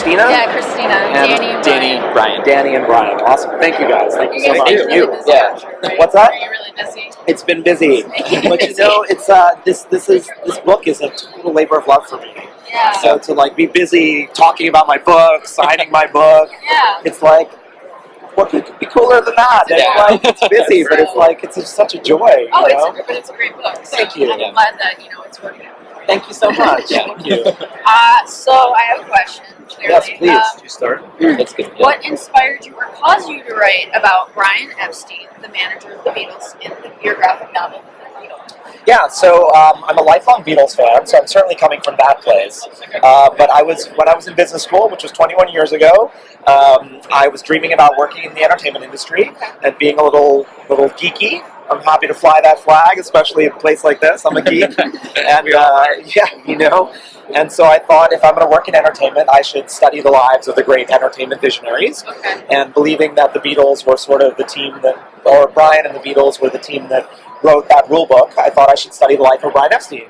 Christina? Yeah, Christina. And Brian. Danny and Brian. Awesome. Thank you guys. Thank you so much. Thank you. Really busy, right? What's that? Are you really busy? It's been busy. But you know, it's this book is a total labor of love for me. Yeah. So to like be busy talking about my book, signing my book, Yeah. it's like what could be cooler than that? Yeah. It's like it's busy, but it's like it's just such a joy. Oh, you know? it's a great book. So Thank you. I'm glad that it's working out. Thank you so much. Thank you. So I have a question. Yes, Clearly. please. You start? That's good. Yeah. What inspired you or caused you to write about Brian Epstein, the manager of the Beatles, in your graphic novel, The Beatles? Yeah, so I'm a lifelong Beatles fan, so I'm certainly coming from that place. But when I was in business school, which was 21 years ago, I was dreaming about working in the entertainment industry and being a little geeky. I'm happy to fly that flag, especially in a place like this. I'm a geek, and yeah, you know. And so I thought, if I'm going to work in entertainment, I should study the lives of the great entertainment visionaries. Okay. And believing that the Beatles were sort of the team or Brian and the Beatles were the team that wrote that rule book, I thought I should study the life of Brian Epstein.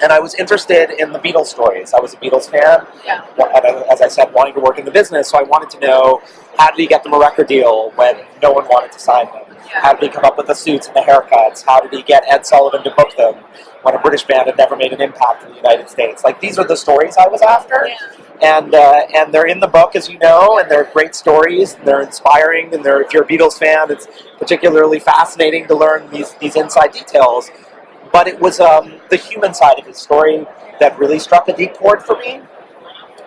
And I was interested in the Beatles stories. I was a Beatles fan, Yeah. and as I said, wanting to work in the business, so I wanted to know, how did he get them a record deal when no one wanted to sign them? Yeah. How did he come up with the suits and the haircuts? How did he get Ed Sullivan to book them when a British band had never made an impact in the United States? Like, these are the stories I was after. Yeah. And they're in the book, as you know, and they're great stories, and they're inspiring, and if you're a Beatles fan, it's particularly fascinating to learn these inside details. But it was the human side of his story that really struck a deep chord for me.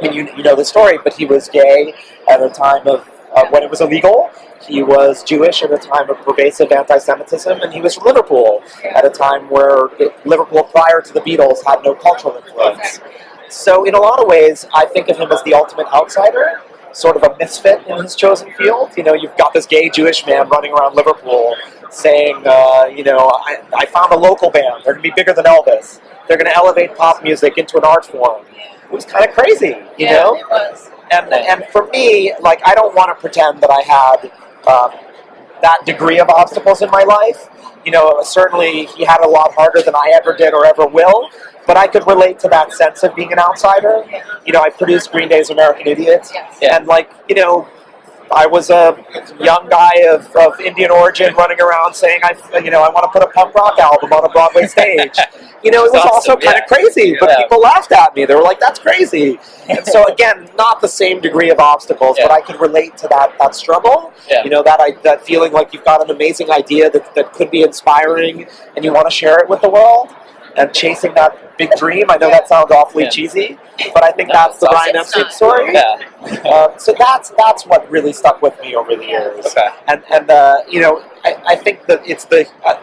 I mean, you know the story, but he was gay at a time of when it was illegal. He was Jewish at a time of pervasive anti-Semitism, and he was from Liverpool at a time where Liverpool, prior to the Beatles, had no cultural influence. So in a lot of ways, I think of him as the ultimate outsider, sort of a misfit in his chosen field. You know, you've got this gay Jewish man running around Liverpool saying, I found a local band. They're going to be bigger than Elvis. They're going to elevate pop music into an art form. It was kind of crazy, you know? It was. And for me, like, I don't want to pretend that I had that degree of obstacles in my life. You know, certainly he had a lot harder than I ever did or ever will, but I could relate to that sense of being an outsider. You know, I produced Green Day's American Idiot, and like, you know, I was a young guy of Indian origin running around saying, I want to put a punk rock album on a Broadway stage. You know, it was also kind of crazy, but people laughed at me. They were like, that's crazy. And so, again, not the same degree of obstacles, but I could relate to that struggle. Yeah. You know, that feeling like you've got an amazing idea that could be inspiring, and you want to share it with the world, and chasing that big dream. I know that sounds awfully cheesy, but I think that's the Brian Epstein story. Yeah. So that's what really stuck with me over the years. Okay. And you know, I think that it's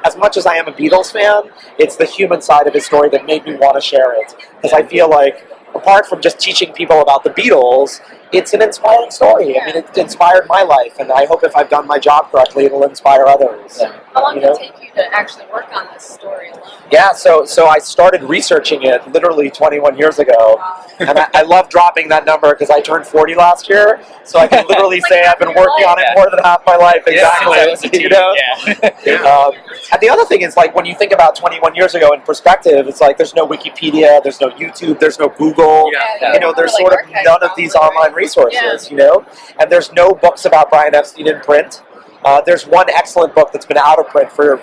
as much as I am a Beatles fan, it's the human side of his story that made me want to share it. Because I feel like, apart from just teaching people about the Beatles, it's an inspiring story. I mean, it inspired my life, and I hope if I've done my job correctly, it'll inspire others. Yeah. How long did it take you to actually work on this story alone? Yeah, so I started researching it literally 21 years ago, and I love dropping that number because I turned 40 last year, so I can literally say I've been working on it more than half my life. Exactly. You know? And the other thing is, like, when you think about 21 years ago in perspective, it's like there's no Wikipedia, there's no YouTube, there's no Google. You know, there's sort of none of these online resources. You know, and there's no books about Brian Epstein in print. There's one excellent book that's been out of print for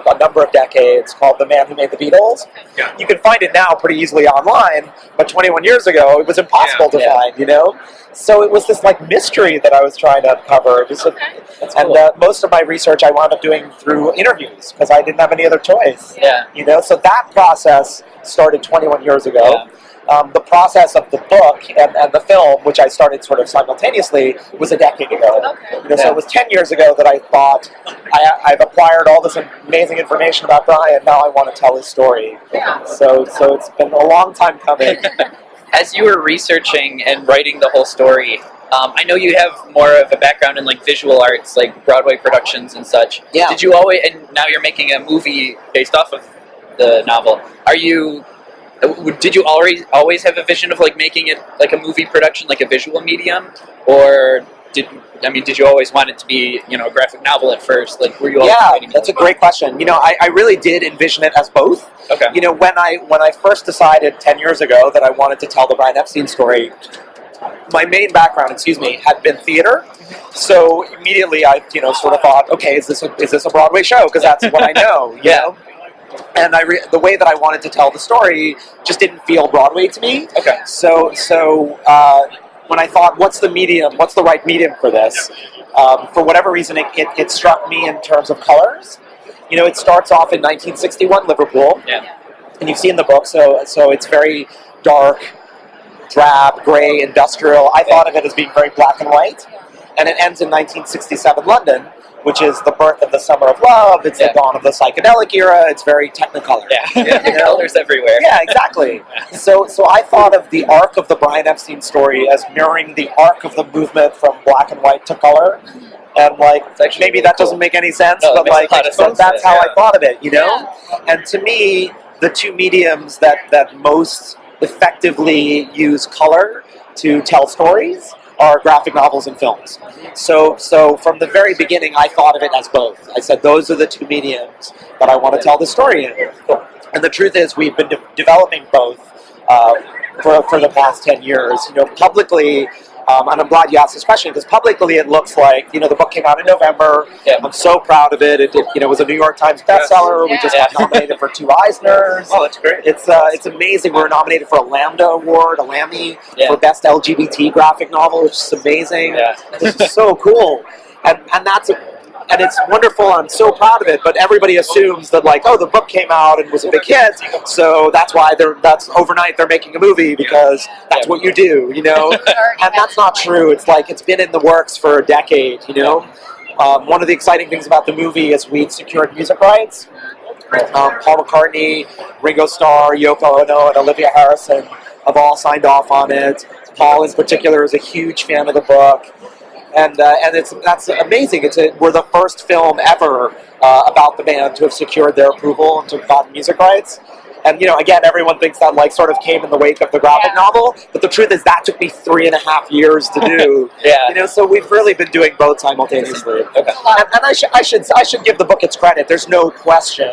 a number of decades called The Man Who Made the Beatles. Yeah. You can find it now pretty easily online, but 21 years ago it was impossible to find, you know? So it was this like mystery that I was trying to uncover. It was and most of my research I wound up doing through interviews because I didn't have any other choice. Yeah. You know, so that process started 21 years ago. Yeah. The process of the book and the film, which I started sort of simultaneously, was a decade ago. Okay. You know, so it was 10 years ago that I thought, I've acquired all this amazing information about Brian, now I want to tell his story. Yeah. So it's been a long time coming. As you were researching and writing the whole story, I know you have more of a background in like visual arts, like Broadway productions and such. Yeah. Did you always, and now you're making a movie based off of the novel, did you always have a vision of like making it like a movie production, like a visual medium, or did you always want it to be, you know, a graphic novel at first? Like, were you always writing? That's a great question. You know, I really did envision it as both. Okay. You know, when I first decided 10 years ago that I wanted to tell the Brian Epstein story, my main background, had been theater. So immediately I, sort of thought, okay, is this a Broadway show? Because that's what I know, you know? And the way that I wanted to tell the story just didn't feel Broadway to me. Okay. So when I thought, what's the right medium for this? For whatever reason, it struck me in terms of colors. It starts off in 1961 Liverpool, and you've seen the book, so it's very dark, drab, gray, industrial. I thought of it as being very black and white, and it ends in 1967 London, which is the birth of the Summer of Love. It's the dawn of the psychedelic era. It's very technicolor. Colors everywhere. Yeah, exactly. So I thought of the arc of the Brian Epstein story as mirroring the arc of the movement from black and white to color. And maybe that doesn't make any sense, but that's how I thought of it, And to me, the two mediums that most effectively use color to tell stories are graphic novels and films. So from the very beginning, I thought of it as both. I said those are the two mediums that I want to tell the story in. And the truth is, we've been developing both for the past 10 years. Publicly. And I'm glad you asked this question, because publicly it looks like, the book came out in November. I'm so proud of it. It was a New York Times bestseller. We just got nominated for 2 Eisners. Oh, that's great. It's amazing. We were nominated for a Lambda Award, a Lammy, for Best LGBT Graphic Novel, which is amazing. This is so cool. And it's wonderful, and I'm so proud of it, but everybody assumes that, the book came out and was a big hit, so that's why that's overnight they're making a movie, because that's what you do, And that's not true. It's been in the works for a decade, One of the exciting things about the movie is we've secured music rights. Paul McCartney, Ringo Starr, Yoko Ono, and Olivia Harrison have all signed off on it. Paul, in particular, is a huge fan of the book. And that's amazing. We're the first film ever about the band to have secured their approval and to have gotten music rights. And again, everyone thinks that sort of came in the wake of the graphic novel, but the truth is that took me 3.5 years to do. So we've really been doing both simultaneously. Okay. And I should give the book its credit. There's no question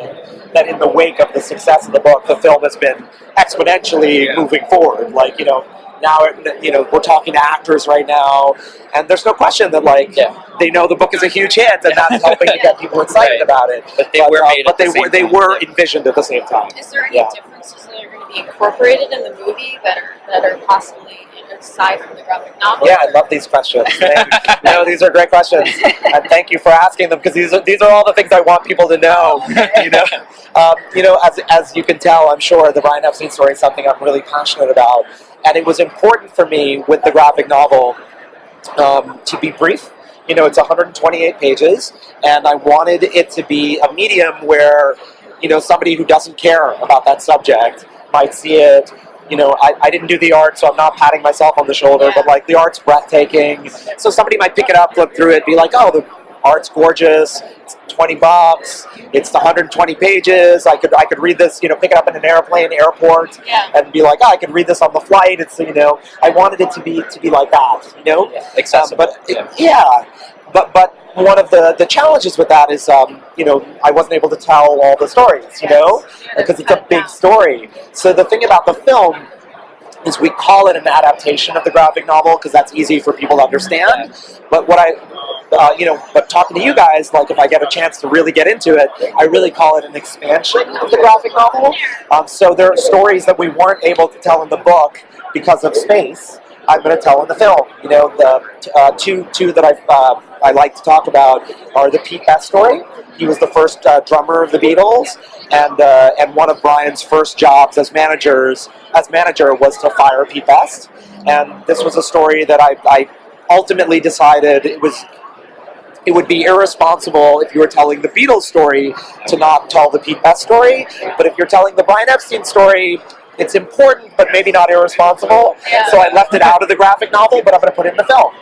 that in the wake of the success of the book, the film has been exponentially moving forward. Now, we're talking to actors right now, and there's no question that, they know the book is a huge hit, and that's helping to get people excited about it. But they were envisioned at the same time. Is there any differences that are going to be incorporated in the movie that are possibly aside from the graphic novel? Yeah, I love these questions. These are great questions, and thank you for asking them, because these are all the things I want people to know. As you can tell, I'm sure the Brian Epstein story is something I'm really passionate about. And it was important for me with the graphic novel to be brief. It's 128 pages, and I wanted it to be a medium where, somebody who doesn't care about that subject might see it. I didn't do the art, so I'm not patting myself on the shoulder, but the art's breathtaking. So somebody might pick it up, flip through it, be like, oh, the art's gorgeous. It's $20. It's 120 pages. I could read this, pick it up in an airport, and be like, oh, I could read this on the flight. It's I wanted it to be like that, accessible. But one of the challenges with that is, I wasn't able to tell all the stories, because it's a big story. So the thing about the film is we call it an adaptation of the graphic novel because that's easy for people to understand. But but talking to you guys, if I get a chance to really get into it, I really call it an expansion of the graphic novel. So there are stories that we weren't able to tell in the book because of space. I'm going to tell in the film. The two that I like to talk about are the Pete Best story. He was the first drummer of the Beatles, and one of Brian's first jobs as manager was to fire Pete Best. And this was a story that I ultimately decided it would be irresponsible if you were telling the Beatles story to not tell the Pete Best story. But if you're telling the Brian Epstein story, it's important, but maybe not irresponsible. So I left it out of the graphic novel, but I'm going to put it in the film.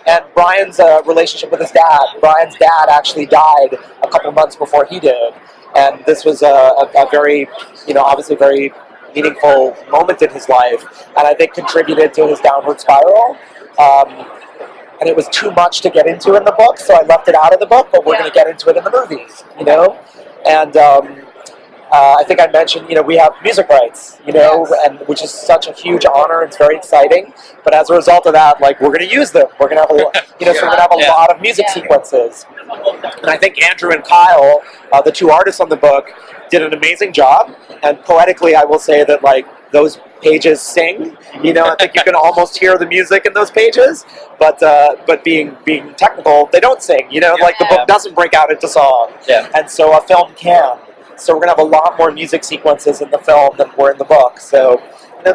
And Brian's relationship with his dad. Brian's dad actually died a couple months before he did, and this was a very, obviously very meaningful moment in his life, and I think contributed to his downward spiral. And it was too much to get into in the book, so I left it out of the book, but we're going to get into it in the movies, And I think I mentioned, we have music rights, and which is such a huge honor. It's very exciting. But as a result of that, like, we're going to use them. We're going to have so we're going to have a lot of music sequences. And I think Andrew and Kyle, the two artists on the book, did an amazing job. And poetically, I will say that, like, those pages sing. I think you can almost hear the music in those pages. But being technical, they don't sing. Like, the book doesn't break out into song. Yeah. And so a film can. So we're going to have a lot more music sequences in the film than were in the book. So,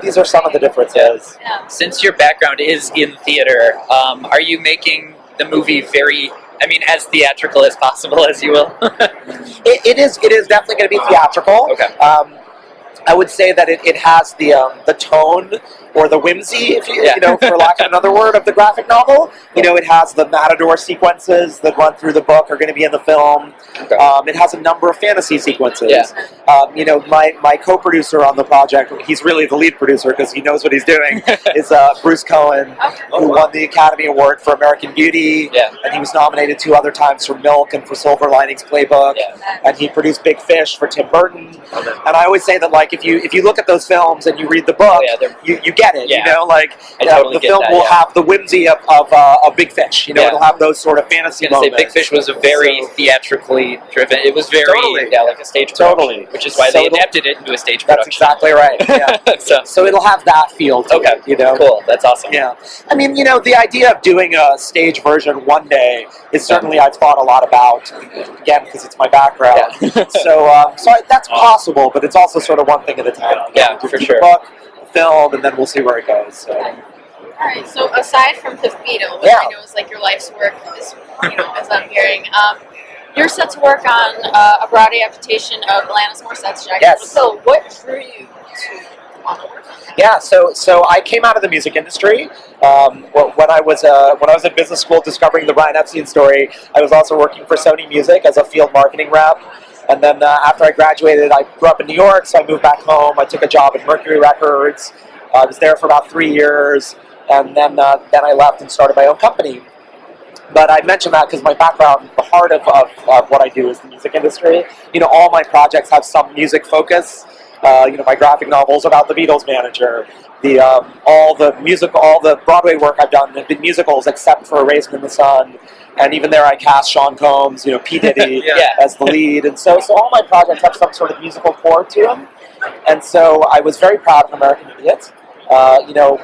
these are some of the differences. Yeah. Since your background is in theater, are you making the movie as theatrical as possible, as you will? It is definitely going to be theatrical. Okay. I would say that it has the tone or the whimsy, if you for lack of another word, of the graphic novel. It has the Matador sequences that run through the book are going to be in the film. Okay. It has a number of fantasy sequences. Yeah. My co-producer on the project, he's really the lead producer because he knows what he's doing, is Bruce Cohen, who won the Academy Award for American Beauty, and he was nominated 2 other times for Milk and for Silver Linings Playbook, and he produced Big Fish for Tim Burton. And I always say that, like, if you look at those films and you read the book, you get it. Totally the film will have the whimsy of a Big Fish. It'll have those sort of fantasy moments. Big Fish was a very theatrically driven. It was very like a stage production, which is why they adapted it into a stage production. That's exactly right. Yeah. so it'll have that feel to it. Cool. That's awesome. Yeah. I mean, the idea of doing a stage version one day is certainly I've thought a lot about. Again, because it's my background. So that's possible, but it's also sort of one thing at a time. Yeah, for sure. Book, film, and then we'll see where it goes. So. All right. So aside from Fifth Beatle, which I know is like your life's work, as I'm hearing, you're set to work on a Broadway adaptation of Alanis Morissette's Jagged. So what drew you to want to work on that? Yeah. So I came out of the music industry. When I was at business school discovering the Brian Epstein story, I was also working for Sony Music as a field marketing rep. And then after I graduated, I grew up in New York, so I moved back home. I took a job at Mercury Records. I was there for about 3 years, and then I left and started my own company. But I mentioned that because my background, the heart of what I do is the music industry. All my projects have some music focus. My graphic novels about the Beatles manager. All the Broadway work I've done have been musicals, except for A Raisin in the Sun. And even there, I cast Sean Combs, P. Diddy as the lead, and so all my projects have some sort of musical core to them. And so I was very proud of American Idiot.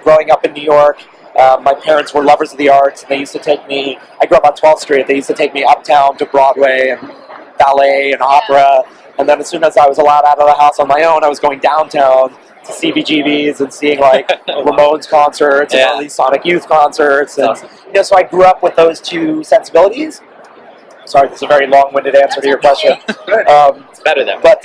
Growing up in New York, my parents were lovers of the arts, and they used to take me. I grew up on 12th Street. They used to take me uptown to Broadway and ballet and opera. And then as soon as I was allowed out of the house on my own, I was going downtown to CBGBs and seeing like Ramones concerts and all these Sonic Youth concerts. And so I grew up with those two sensibilities. Sorry, this is a very long-winded answer to your question. It's better than. But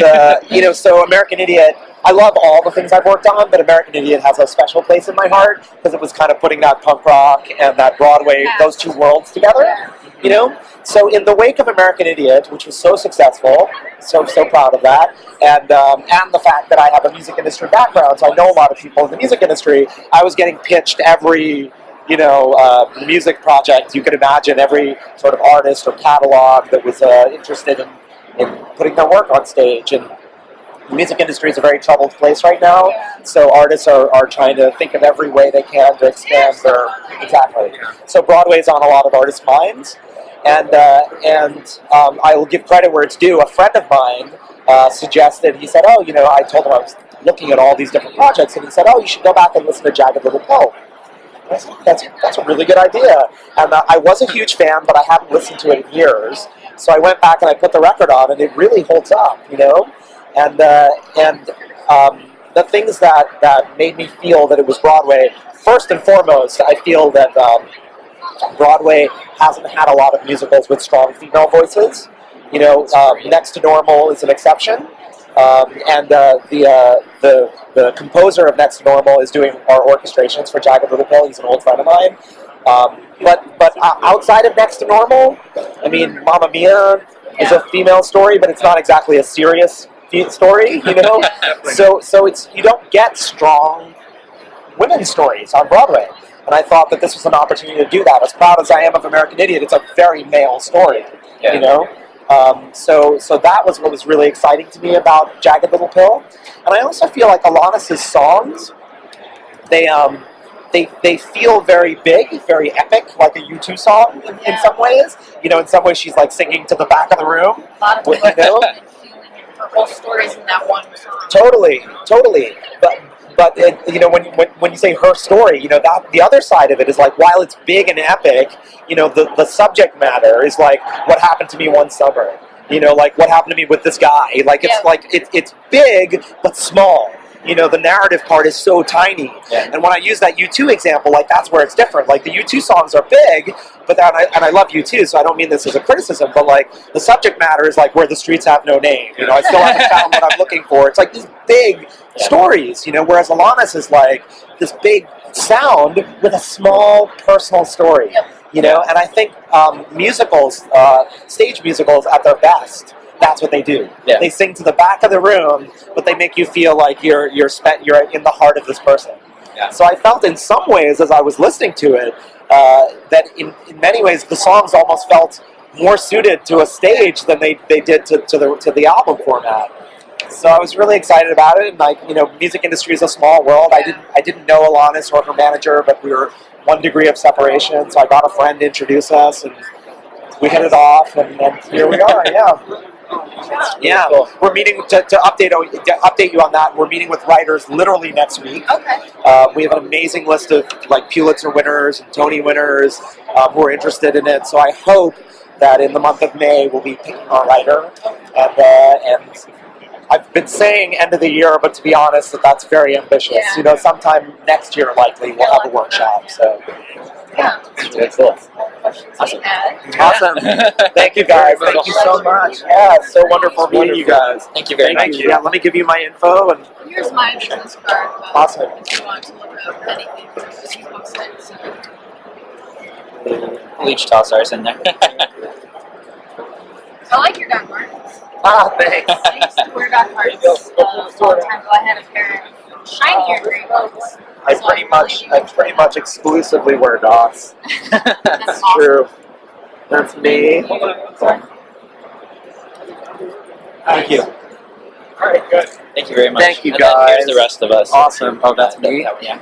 so American Idiot, I love all the things I've worked on, but American Idiot has a special place in my heart because it was kind of putting that punk rock and that Broadway, those two worlds together. So in the wake of American Idiot, which was so successful, so proud of that, and the fact that I have a music industry background, so I know a lot of people in the music industry, I was getting pitched every music project you could imagine, every sort of artist or catalog that was interested in putting their work on stage. And the music industry is a very troubled place right now, so artists are trying to think of every way they can to expand their... Exactly. So Broadway's on a lot of artists' minds. And I will give credit where it's due. A friend of mine suggested, he said, I told him I was looking at all these different projects, and he said, you should go back and listen to Jagged Little Pill. I said, that's a really good idea. And I was a huge fan, but I hadn't listened to it in years. So I went back and I put the record on, and it really holds up, And the things that made me feel that it was Broadway, first and foremost, I feel that Broadway hasn't had a lot of musicals with strong female voices. Next to Normal is an exception, and the composer of Next to Normal is doing our orchestrations for Jagged Little Pill. He's an old friend of mine. But outside of Next to Normal, I mean, Mamma Mia is a female story, but it's not exactly a serious story. So it's you don't get strong women's stories on Broadway. And I thought that this was an opportunity to do that. As proud as I am of American Idiot, it's a very male story, So that was what was really exciting to me about Jagged Little Pill. And I also feel like Alanis' songs, they feel very big, very epic, like a U2 song in some ways. You know, in some ways she's like singing to the back of the room. A lot of You know? and feeling and her whole stories in that one song. Totally. But you know, when you say her story, you know, that the other side of it is like, while it's big and epic, you know, the subject matter is like what happened to me one summer. You know, like what happened to me with this guy. Like it's it's big but small. You know, the narrative part is so tiny. Yeah. And when I use that U2 example, like that's where it's different. Like the U2 songs are big, but then I love U2, so I don't mean this as a criticism, but like the subject matter is like where the streets have no name. You know, I still haven't found what I'm looking for. It's like these big stories, you know, whereas Alanis is like this big sound with a small personal story. You know, and I think musicals, stage musicals at their best, that's what they do. Yeah. They sing to the back of the room, but they make you feel like you're in the heart of this person. Yeah. So I felt in some ways, as I was listening to it, that in many ways the songs almost felt more suited to a stage than they did to the album format. So I was really excited about it, and like, you know, music industry is a small world. I didn't know Alanis or her manager, but we were 1 degree of separation. So I got a friend to introduce us, and we hit it off, and here we are. Yeah. Yeah, Cool. we're meeting to update you on that. We're meeting with writers literally next week. Okay. We have an amazing list of like Pulitzer winners and Tony winners who are interested in it. So I hope that in the month of May we'll be picking our writer. And I've been saying end of the year, but to be honest, that's very ambitious. Yeah. You know, sometime next year likely we'll have a workshop. So Yeah. That's cool. Questions we had. awesome. Thank you guys. Thank you so much. Yeah, it's so wonderful meeting you guys. Thank you very much. Yeah, let me give you my info and Here's my business card. Awesome. If you want to look up anything for the books that so. We'll each toss ours in there. I like your Doc Martens. thanks. I used to wear Doc Martens a long time ago. I had a pair of shinier gray ones. I pretty much exclusively wear DOS. That's It's awesome. true. That's me. Thank you. All right, good. Thank you very much. Thank you, And then here's guys. the rest of us. Awesome. Oh, that's me. Yeah.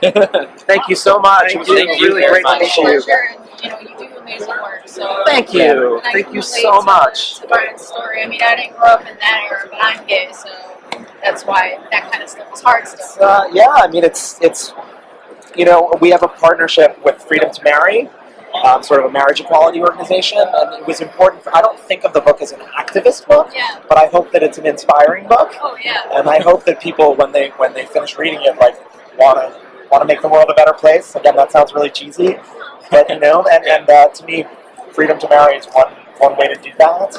Thank you so much. It was Thank you really very great to much. meet you. Pleasure, and you know you do amazing work. So Thank you. and I Thank can you relate so much. To Brian's story. I mean, I didn't grow up in that era, but I'm gay, so that's why that kind of stuff is hard still. Yeah, I mean, it's you know, we have a partnership with Freedom to Marry, sort of a marriage equality organization, and it was important. I don't think of the book as an activist book, Yeah. but I hope that it's an inspiring book. Oh yeah. And I hope that people, when they finish reading it, like want to make the world a better place. Again, that sounds really cheesy, but you know, and to me, Freedom to Marry is one way to do that.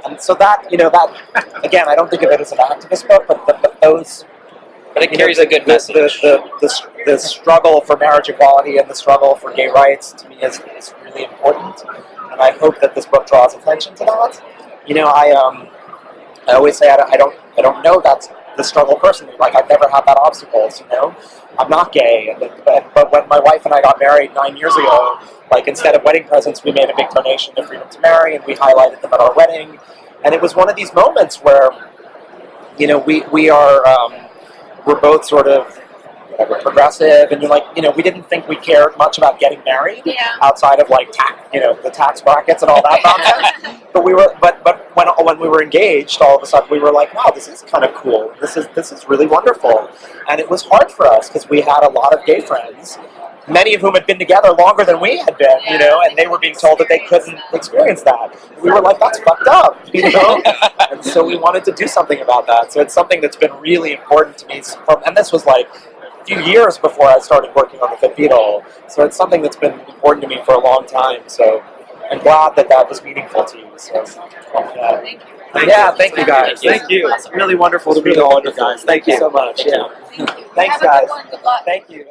And so that, you know, that again, I don't think of it as an activist book, but those. But it You know, carries a good message. The struggle for marriage equality and the struggle for gay rights to me is really important, and I hope that this book draws attention to that. You know, I always say I don't know that's the struggle personally. Like I've never had that obstacles. You know, I'm not gay, but when my wife and I got married 9 years ago, like instead of wedding presents, we made a big donation to Freedom to Marry, and we highlighted them at our wedding, and it was one of these moments where, you know, we're both sort of progressive, and you're like, you know, we didn't think we cared much about getting married outside of like the tax brackets and all that nonsense. But when we were engaged, all of a sudden we were like, wow, this is kind of cool. This is really wonderful. And it was hard for us because we had a lot of gay friends, many of whom had been together longer than we had been, you know, and they were being told that they couldn't experience that. We were like, that's fucked up, you know? And so we wanted to do something about that. So it's something that's been really important to me. And this was like a few years before I started working on the Fifth Beatle. So it's something that's been important to me for a long time. So I'm glad that was meaningful to you. So, yeah. Thank you. Thank you guys. Thank you. It's really wonderful to meet all of you guys. Thank you so much. Yeah. Thank you. Thanks, Have a guys. good one. Good luck. Thank you.